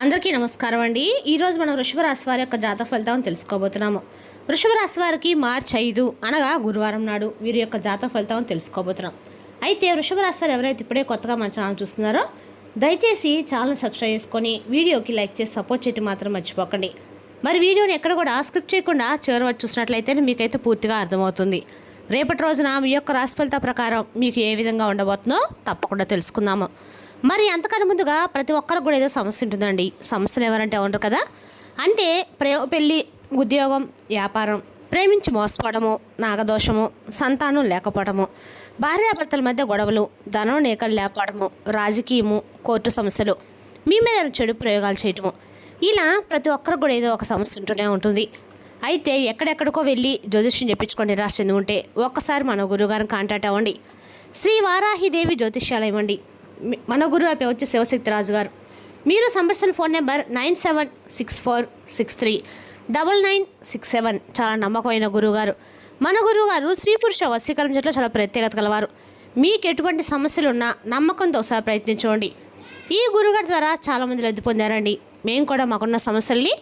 అందరికీ నమస్కారం అండి. ఈరోజు మనం వృషభ రాశి వారి యొక్క జాతక ఫలితాలను తెలుసుకోబోతున్నాము. వృషభ రాశి వారికి మార్చి 5 అనగా గురువారం నాడు వీరి యొక్క జాతక ఫలితాలను తెలుసుకోబోతున్నాం. అయితే వృషభ రాశి వారు ఎవరైతే ఇప్పుడే కొత్తగా మన ఛానల్ చూస్తున్నారో దయచేసి ఛానల్ సబ్స్క్రైబ్ చేసుకొని వీడియోకి లైక్ చేసి సపోర్ట్ చేయడం మాత్రం మర్చిపోకండి. మరి వీడియోని ఎక్కడ కూడా స్క్రిప్ట్ చేయకుండా చివరి వరకు చూసినట్లయితే మీకైతే పూర్తిగా అర్థమవుతుంది. రేపటి రోజున మీ యొక్క రాశి ఫలిత ప్రకారం మీకు ఏ విధంగా ఉండబోతుందో తప్పకుండా తెలుసుకుందాము. మరి అంతకన్నా ముందుగా ప్రతి ఒక్కరికి కూడా ఏదో సమస్య ఉంటుందండి. సమస్యలు ఎవరంటే ఉండరు కదా. అంటే పెళ్ళి, ఉద్యోగం, వ్యాపారం, ప్రేమించి మోసపోవడము, నాగదోషము, సంతానం లేకపోవడము, భార్యాభర్తల మధ్య గొడవలు, ధనం నేకలు లేకపోవడము, రాజకీయము, కోర్టు సమస్యలు, మీ మీద చెడు ప్రయోగాలు చేయటము, ఇలా ప్రతి ఒక్కరికి కూడా ఏదో ఒక సమస్య ఉంటూనే ఉంటుంది. అయితే ఎక్కడెక్కడికో వెళ్ళి జ్యోతిష్యం చెప్పించుకొని నిరాశ చెంది ఉంటే ఒక్కసారి మన గురువుగారిని కాంటాక్ట్ అవ్వండి. శ్రీ వారాహిదేవి జ్యోతిష్యాలయం అండి. మన గురువు అయిపోయి వచ్చి శివశక్తి రాజు గారు. మీరు సంప్రదించిన ఫోన్ నెంబర్ 9764639967. చాలా నమ్మకమైన గురువుగారు. మన గురువుగారు స్త్రీ పురుష వశీకరణ జట్లో చాలా ప్రత్యేకత కలవారు. మీకు ఎటువంటి సమస్యలు ఉన్నా నమ్మకంతో ఒకసారి ప్రయత్నించండి. ఈ గురువుగారి ద్వారా చాలామంది లబ్ధి పొందారండి. మేము కూడా మాకున్న సమస్యల్ని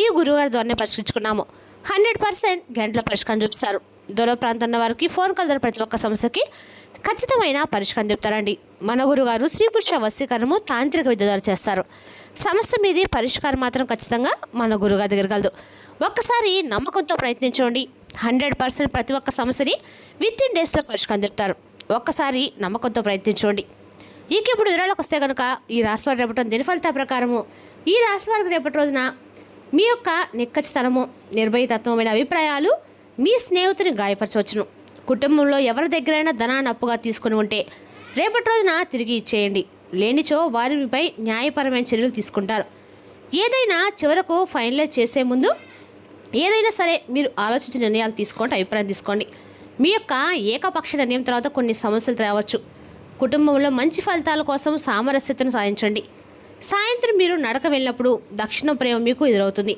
ఈ గురువుగారి ద్వారానే పరిష్కరించుకున్నాము. 100% గంటల పరిష్కారం చూపిస్తారు. దూర ప్రాంతంలో వారికి ఫోన్ కాల్ ద్వారా ప్రతి ఒక్క సమస్యకి ఖచ్చితమైన పరిష్కారం చెప్తారండి. మన గురుగారు స్త్రీ పురుష వశీకరణము తాంత్రిక విద్య ద్వారా చేస్తారు. సమస్య మీది పరిష్కారం మాత్రం ఖచ్చితంగా మన గురుగారి దగ్గర కలదు. ఒక్కసారి నమ్మకంతో ప్రయత్నించండి. 100% ప్రతి ఒక్క సమస్యని విత్ ఇన్ డేస్లో పరిష్కారం చెప్తారు. ఒక్కసారి నమ్మకంతో ప్రయత్నించండి. ఇక ఇప్పుడు వివరాలకు వస్తే కనుక ఈ రాశివారి రేపటి దిన ఫలితాల ప్రకారము ఈ రాశివారికి రేపటి రోజున మీ యొక్క నిక్కచ్చితనము, నిర్భయతత్వమైన అభిప్రాయాలు మీ స్నేహితుని గాయపరచవచ్చును. కుటుంబంలో ఎవరి దగ్గరైనా ధనాన్ని అప్పుగా తీసుకుని ఉంటే రేపటి రోజున తిరిగి ఇచ్చేయండి. లేనిచో వారిపై న్యాయపరమైన చర్యలు తీసుకుంటారు. ఏదైనా చివరకు ఫైనలైజ్ చేసే ముందు ఏదైనా సరే మీరు ఆలోచించిన నిర్ణయాలు తీసుకోండి, అభిప్రాయం తీసుకోండి. మీ యొక్క ఏకపక్ష నిర్ణయం తర్వాత కొన్ని సమస్యలు రావచ్చు. కుటుంబంలో మంచి ఫలితాల కోసం సామరస్యతను సాధించండి. సాయంత్రం మీరు నడక వెళ్ళినప్పుడు దక్షిణ ప్రేమ మీకు ఎదురవుతుంది.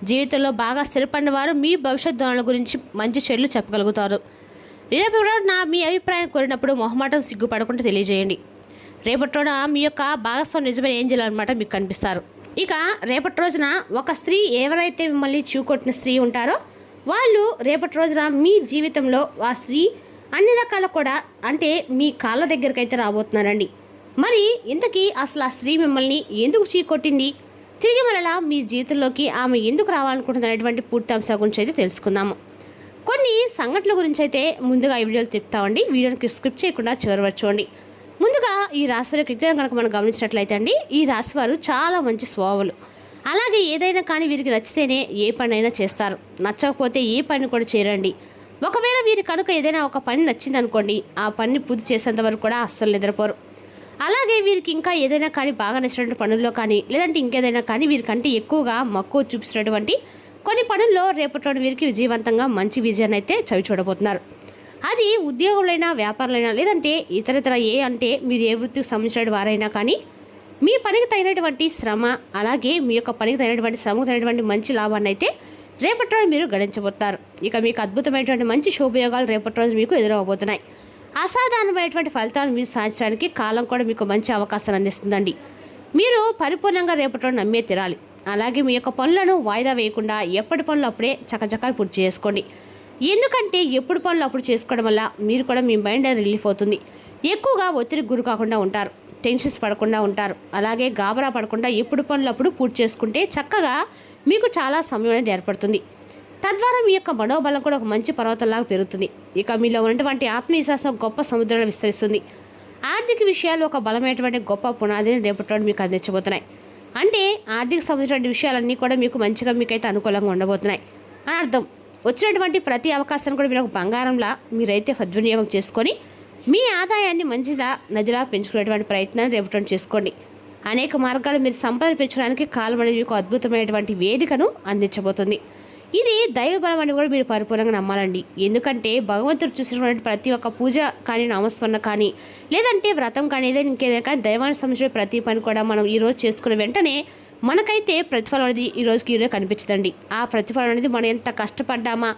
జీవితంలో బాగా స్థిరపడిన వారు మీ భవిష్యత్ ధోరణుల గురించి మంచి చెడులు చెప్పగలుగుతారు. రేపటి రోజున మీ అభిప్రాయం కోరినప్పుడు మొహమాటం సిగ్గుపడకుండా తెలియజేయండి. రేపటి రోజున మీ యొక్క భాగస్వామి నిజమైన ఏం చేయాలన్నమాట మీకు కనిపిస్తారు. ఇక రేపటి రోజున ఒక స్త్రీ ఎవరైతే మిమ్మల్ని చూకొట్టిన స్త్రీ ఉంటారో వాళ్ళు రేపటి రోజున మీ జీవితంలో ఆ స్త్రీ అన్ని రకాల కూడా అంటే మీ కాళ్ళ దగ్గరికి అయితే రాబోతున్నారండి. మరి ఇంతకీ అసలు ఆ స్త్రీ మిమ్మల్ని ఎందుకు చీకొట్టింది, తిరిగి మరలా మీ జీవితంలోకి ఆమె ఎందుకు రావాలనుకుంటుంది అనేటువంటి పూర్తి అంశాల గురించి అయితే తెలుసుకుందాము. కొన్ని సంఘటనల గురించి అయితే ముందుగా ఈ వీడియోలు చెప్తామండి. వీడియోకి స్క్రిప్ట్ చేయకుండా చివరి వరకు చూడండి. ముందుగా ఈ రాశి వారి కృత్యం కనుక మనం గమనించినట్లయితే అండి, ఈ రాశి వారు చాలా మంచి స్వభావాలు. అలాగే ఏదైనా కానీ వీరికి నచ్చితేనే ఏ పని అయినా చేస్తారు. నచ్చకపోతే ఏ పని కూడా చేయరండి. ఒకవేళ వీరికి కనుక ఏదైనా ఒక పని నచ్చింది అనుకోండి, ఆ పనిని పూర్తి చేసేంత వరకు కూడా అస్సలు నిద్రపోరు. అలాగే వీరికి ఇంకా ఏదైనా కానీ బాగా నచ్చినటువంటి పనుల్లో కానీ లేదంటే ఇంకేదైనా కానీ వీరికంటే ఎక్కువగా మక్కువ చూపిస్తున్నటువంటి కొన్ని పనుల్లో రేపటి వీరికి విజయవంతంగా మంచి విజయాన్ని అయితే చవి చూడబోతున్నారు. అది ఉద్యోగులైనా, వ్యాపారులైనా, లేదంటే ఇతర ఏ అంటే మీరు ఏ వృత్తికి సంబంధించిన వారైనా కానీ మీ పనికి తగినటువంటి శ్రమ, అలాగే మీ యొక్క పనికి తగినటువంటి శ్రమకు తగినటువంటి మంచి లాభాన్ని అయితే రేపటి రోజు మీరు గడించబోతారు. ఇక మీకు అద్భుతమైనటువంటి మంచి శుభయోగాలు రేపటి రోజు మీకు ఎదురవబోతున్నాయి. అసాధారణమైనటువంటి ఫలితాలు మీరు సాధించడానికి కాలం కూడా మీకు మంచి అవకాశాన్ని అందిస్తుందండి. మీరు పరిపూర్ణంగా రేపటి రోజు నమ్మే తీరాలి. అలాగే మీ యొక్క పనులను వాయిదా వేయకుండా ఎప్పటి పనులు అప్పుడే చకచకాలు పూర్తి చేసుకోండి. ఎందుకంటే ఎప్పుడు పనులు అప్పుడు చేసుకోవడం వల్ల మీరు కూడా మీ మైండ్ రిలీఫ్ అవుతుంది. ఎక్కువగా ఒత్తిడికి గురి కాకుండా ఉంటారు, టెన్షన్స్ పడకుండా ఉంటారు. అలాగే గాబరా పడకుండా ఎప్పుడు పనులు అప్పుడు పూర్తి చేసుకుంటే చక్కగా మీకు చాలా సమయం అనేది ఏర్పడుతుంది. తద్వారా మీ యొక్క మనోబలం కూడా ఒక మంచి పర్వతంలాగా పెరుగుతుంది. ఇక మీలో ఉన్నటువంటి ఆత్మవిశ్వాసం గొప్ప సముద్రంలో విస్తరిస్తుంది. ఆర్థిక విషయాలు ఒక బలమైనటువంటి గొప్ప పునాదిని రేపటి మీకు అందించబోతున్నాయి. అంటే ఆర్థిక సంబంధించిన విషయాలన్నీ కూడా మీకు మంచిగా మీకైతే అనుకూలంగా ఉండబోతున్నాయి అని అర్థం. వచ్చినటువంటి ప్రతి అవకాశాన్ని కూడా మీరు ఒక బంగారంలా మీరైతే సద్వినియోగం చేసుకొని మీ ఆదాయాన్ని మంచిగా నదిలా పెంచుకునేటువంటి ప్రయత్నాన్ని రేపటి చేసుకోండి. అనేక మార్గాలు మీరు సంపద పెంచడానికి కాలం అనేది మీకు అద్భుతమైనటువంటి వేదికను అందించబోతుంది. ఇది దైవ బలం అని కూడా మీరు పరిపూర్ణంగా నమ్మాలండి. ఎందుకంటే భగవంతుడు చూసినటువంటి ప్రతి ఒక్క పూజ కానీ, నామస్మరణ కానీ, లేదంటే వ్రతం కానీ, ఏదైనా ఇంకేదైనా కానీ దైవానికి సంబంధించిన ప్రతి పని కూడా మనం ఈరోజు చేసుకున్న వెంటనే మనకైతే ప్రతిఫలం అనేది ఈరోజు కనిపించదండి. ఆ ప్రతిఫలం అనేది మనం ఎంత కష్టపడ్డామా,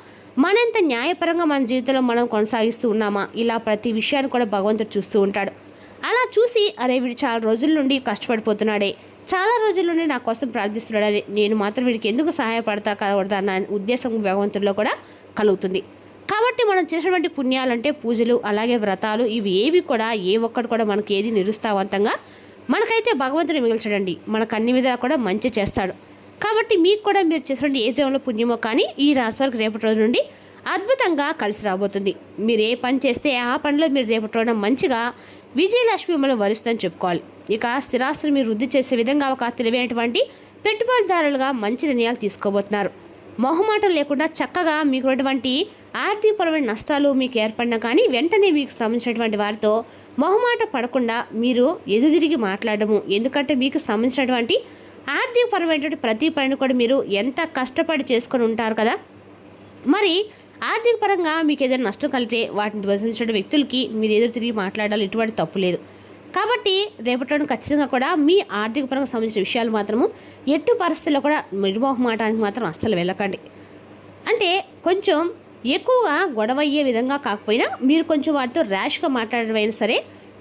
మన ఎంత న్యాయపరంగా మన జీవితంలో మనం కొనసాగిస్తూ ఉన్నామా, ఇలా ప్రతి విషయాన్ని కూడా భగవంతుడు చూస్తూ ఉంటాడు. అలా చూసి అరే వీడు చాలా రోజుల నుండి కష్టపడిపోతున్నాడే, చాలా రోజుల్లోనే నా కోసం ప్రార్థిస్తున్నాడని, నేను మాత్రం వీడికి ఎందుకు సహాయపడతా కలవడతా అన్న ఉద్దేశం భగవంతుల్లో కూడా కలుగుతుంది. కాబట్టి మనం చేసినటువంటి పుణ్యాలంటే పూజలు, అలాగే వ్రతాలు, ఇవి ఏవి కూడా ఏ ఒక్కటి కూడా మనకి ఏది నిరుత్సాహవంతంగా మనకైతే భగవంతుడు మిగిల్చడండి. మనకు అన్ని విధాలు కూడా మంచి చేస్తాడు. కాబట్టి మీకు కూడా మీరు చేసినటువంటి ఏ జన్మలో పుణ్యమో కానీ ఈ రాశి వారికి రేపటి రోజు నుండి అద్భుతంగా కలిసి రాబోతుంది. మీరు ఏ పని చేస్తే ఆ పనిలో మీరు రేపటి రోజున మంచిగా విజయలక్ష్మి మిమ్మల్ని వరుస్తుందని చెప్పుకోవాలి. ఇక స్థిరాస్తులు మీరు వృద్ధి చేసే విధంగా ఒక తెలివైనటువంటి పెట్టుబడిదారులుగా మంచి నిర్ణయాలు తీసుకోబోతున్నారు. మొహమాటం లేకుండా చక్కగా మీకున్నటువంటి ఆర్థికపరమైన నష్టాలు మీకు ఏర్పడినా కానీ వెంటనే మీకు సంబంధించినటువంటి వారితో మొహమాట పడకుండా మీరు ఎదుదిరిగి మాట్లాడము. ఎందుకంటే మీకు సంబంధించినటువంటి ఆర్థికపరమైనటువంటి ప్రతి పనిని కూడా మీరు ఎంత కష్టపడి చేసుకొని ఉంటారు కదా. మరి ఆర్థిక పరంగా మీకు ఏదైనా నష్టం కలిగితే వాటిని ధ్వసించిన వ్యక్తులకి మీరు ఎదురు తిరిగి మాట్లాడాలి, ఎటువంటి తప్పు లేదు. కాబట్టి రేపటి ఖచ్చితంగా కూడా మీ ఆర్థిక పరంగా సంబంధించిన విషయాలు మాత్రము ఎట్టు పరిస్థితుల్లో కూడా నిర్మోహమాటానికి మాత్రం అస్సలు వెళ్ళకండి. అంటే కొంచెం ఎక్కువగా గొడవ అయ్యే విధంగా కాకపోయినా మీరు కొంచెం వాటితో ర్యాష్గా మాట్లాడమైనా సరే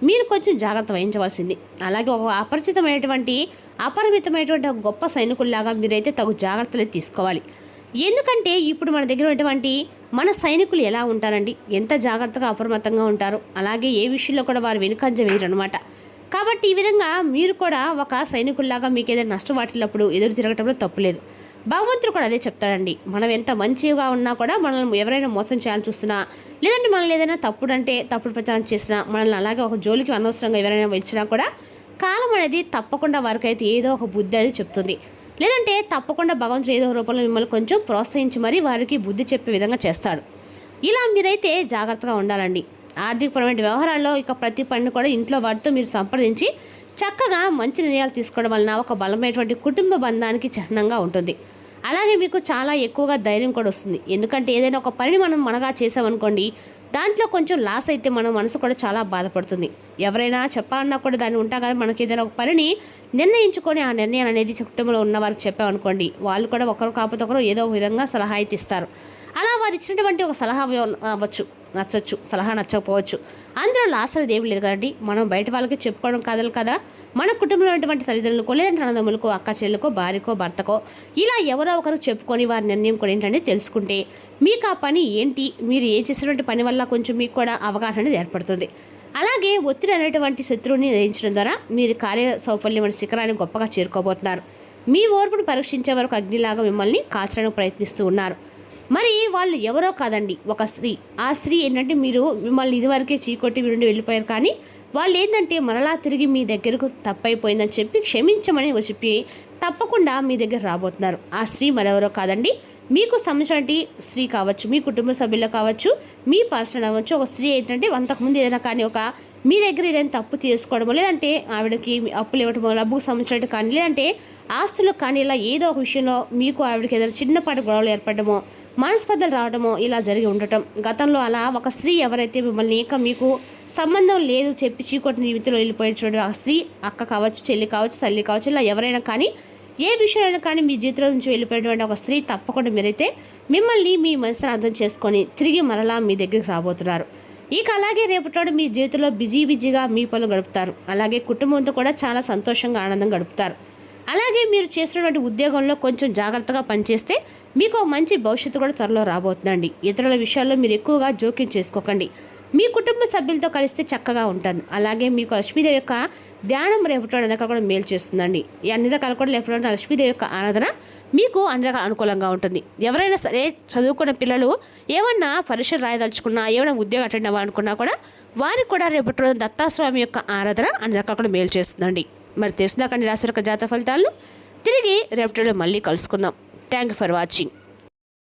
మీరు కొంచెం జాగ్రత్త వహించవలసింది. అలాగే ఒక అపరిమితమైనటువంటి ఒక గొప్ప సైనికుల్లాగా మీరైతే తగు జాగ్రత్తలు తీసుకోవాలి. ఎందుకంటే ఇప్పుడు మన దగ్గర ఉన్నటువంటి మన సైనికులు ఎలా ఉంటారండి, ఎంత జాగ్రత్తగా అప్రమత్తంగా ఉంటారు. అలాగే ఏ విషయంలో కూడా వారు వెనుకంజ వేయరు అనమాట. కాబట్టి ఈ విధంగా మీరు కూడా ఒక సైనికుల్లాగా మీకు ఏదైనా నష్టం వాటిల్లప్పుడు ఎదురు తిరగటంలో తప్పులేదు. భగవంతుడు కూడా అదే చెప్తాడండి. మనం ఎంత మంచిగా ఉన్నా కూడా మనల్ని ఎవరైనా మోసం చేయాలని చూస్తున్నా, లేదంటే మనల్ని ఏదైనా తప్పుడు ప్రచారం చేసినా, మనల్ని అలాగే ఒక జోలికి అనవసరంగా ఎవరైనా వచ్చినా కూడా కాలం అనేది తప్పకుండా వారికైతే ఏదో ఒక బుద్ధి అనేది చెప్తుంది. లేదంటే తప్పకుండా భగవంతుడు ఏదో రూపంలో మిమ్మల్ని కొంచెం ప్రోత్సహించి మరీ వారికి బుద్ధి చెప్పే విధంగా చేస్తాడు. ఇలా మీరైతే జాగ్రత్తగా ఉండాలండి. ఆర్థికపరమైన వ్యవహారాల్లో ఇక ప్రతి పనిని కూడా ఇంట్లో వాటితో మీరు సంప్రదించి చక్కగా మంచి నిర్ణయాలు తీసుకోవడం వలన ఒక బలమైనటువంటి కుటుంబ బంధానికి చిహ్నంగా ఉంటుంది. అలాగే మీకు చాలా ఎక్కువగా ధైర్యం కూడా వస్తుంది. ఎందుకంటే ఏదైనా ఒక పనిని మనం మనగా చేసామనుకోండి, దాంట్లో కొంచెం లాస్ అయితే మన మనసు కూడా చాలా బాధపడుతుంది. ఎవరైనా చెప్పాలన్నా కూడా దాన్ని ఉంటాం కదా, మనకి ఏదైనా ఒక పనిని నిర్ణయించుకొని ఆ నిర్ణయం అనేది కుటుంబంలో ఉన్న వారికి చెప్పామనుకోండి, వాళ్ళు కూడా ఒకరు కాకపోతే ఒకరు ఏదో ఒక విధంగా సలహా అయితే ఇస్తారు. అలా వారు ఇచ్చినటువంటి ఒక సలహా అవ్వచ్చు, నచ్చచ్చు, సలహా నచ్చకపోవచ్చు. అందులో లాస్ అనేది ఏమి లేదు కదండి. మనం బయట వాళ్ళకి చెప్పుకోవడం కాదు కదా, మన కుటుంబంలో ఉన్నటువంటి తల్లిదండ్రులకో, లేదంటే అన్నదమ్ములకో, అక్క చెల్లెలకో, భార్యకో, భర్తకో ఇలా ఎవరో ఒకరు చెప్పుకొని వారి నిర్ణయం కూడా ఏంటంటే తెలుసుకుంటే మీకు ఆ పని ఏంటి, మీరు ఏ చేసినటువంటి పని వల్ల కొంచెం మీకు కూడా అవగాహన అనేది ఏర్పడుతుంది. అలాగే ఒత్తిడి అనేటువంటి శత్రువుని జయించడం ద్వారా మీరు కార్య సౌఫల్యం అనే శిఖరాన్ని గొప్పగా చేరుకోబోతున్నారు. మీ ఓర్పును పరీక్షించే వరకు అగ్నిలాగా మిమ్మల్ని కాల్చడానికి ప్రయత్నిస్తూ ఉన్నారు. మరి వాళ్ళు ఎవరో కాదండి, ఒక స్త్రీ. ఆ స్త్రీ ఏంటంటే మిమ్మల్ని ఇదివరకే చీకొట్టి మీ నుండి వెళ్ళిపోయారు, కానీ వాళ్ళు ఏంటంటే మరలా తిరిగి మీ దగ్గరకు తప్పైపోయిందని చెప్పి క్షమించమని చెప్పి తప్పకుండా మీ దగ్గర రాబోతున్నారు. ఆ స్త్రీ మరెవరో కాదండి, మీకు సంబంధించిన స్త్రీ కావచ్చు, మీ కుటుంబ సభ్యులు కావచ్చు, మీ పర్సనల్ అవ్వచ్చు. ఒక స్త్రీ ఏంటంటే అంతకుముందు ఏదైనా కానీ ఒక మీ దగ్గర ఏదైనా తప్పు తీసుకోవడమో, లేదంటే ఆవిడకి అప్పులు ఇవ్వటమో, డబ్బుకు సంబంధించినట్టు కానీ, లేదంటే ఆస్తులకు కానీ ఇలా ఏదో ఒక విషయంలో మీకు ఆవిడకి ఏదైనా చిన్నపాటి గొడవలు ఏర్పడమో, మనస్పర్ధలు రావడమో ఇలా జరిగి ఉండటం. గతంలో అలా ఒక స్త్రీ ఎవరైతే మిమ్మల్ని ఇక మీకు సంబంధం లేదు చెప్పి చీకొట్టిన జీవితంలో వెళ్ళిపోయి చూడండి, ఆ స్త్రీ అక్క కావచ్చు, చెల్లి కావచ్చు, తల్లి కావచ్చు, ఇలా ఎవరైనా కానీ ఏ విషయాలైనా కానీ మీ జీవితంలో నుంచి వెళ్ళిపోయినటువంటి ఒక స్త్రీ తప్పకుండా మీరైతే మిమ్మల్ని మీ మనసును అర్థం చేసుకొని తిరిగి మరలా మీ దగ్గరికి రాబోతున్నారు. ఇక అలాగే రేపటి మీ జీవితంలో బిజీగా మీ పనులు గడుపుతారు. అలాగే కుటుంబంతో కూడా చాలా సంతోషంగా ఆనందంగా గడుపుతారు. అలాగే మీరు చేసినటువంటి ఉద్యోగంలో కొంచెం జాగ్రత్తగా పనిచేస్తే మీకు మంచి భవిష్యత్తు కూడా త్వరలో రాబోతుందండి. ఇతరుల విషయాల్లో మీరు ఎక్కువగా జోక్యం చేసుకోకండి. మీ కుటుంబ సభ్యులతో కలిస్తే చక్కగా ఉంటుంది. అలాగే మీకు లక్ష్మీదేవి యొక్క ధ్యానం రేపటి అన్ని రకాలు కూడా మేలు చేస్తుందండి. ఈ అన్ని రకాలు కూడా రేపటి లక్ష్మీదేవి యొక్క ఆరాధన మీకు అన్ని రకాల అనుకూలంగా ఉంటుంది. ఎవరైనా సరే చదువుకున్న పిల్లలు ఏమన్నా పరీక్షలు రాయదలుచుకున్నా, ఏమైనా ఉద్యోగం అటెండ్ అవ్వాలనుకున్నా కూడా వారికి కూడా రేపటి రోజు దత్తాస్వామి యొక్క ఆరాధన అన్ని రకాలు కూడా మేలు చేస్తుందండి. మరి తెలుసుదాకండి రాశి యొక్క జాతక ఫలితాలను తిరిగి రేపటిలో మళ్ళీ కలుసుకుందాం. Thank you for watching.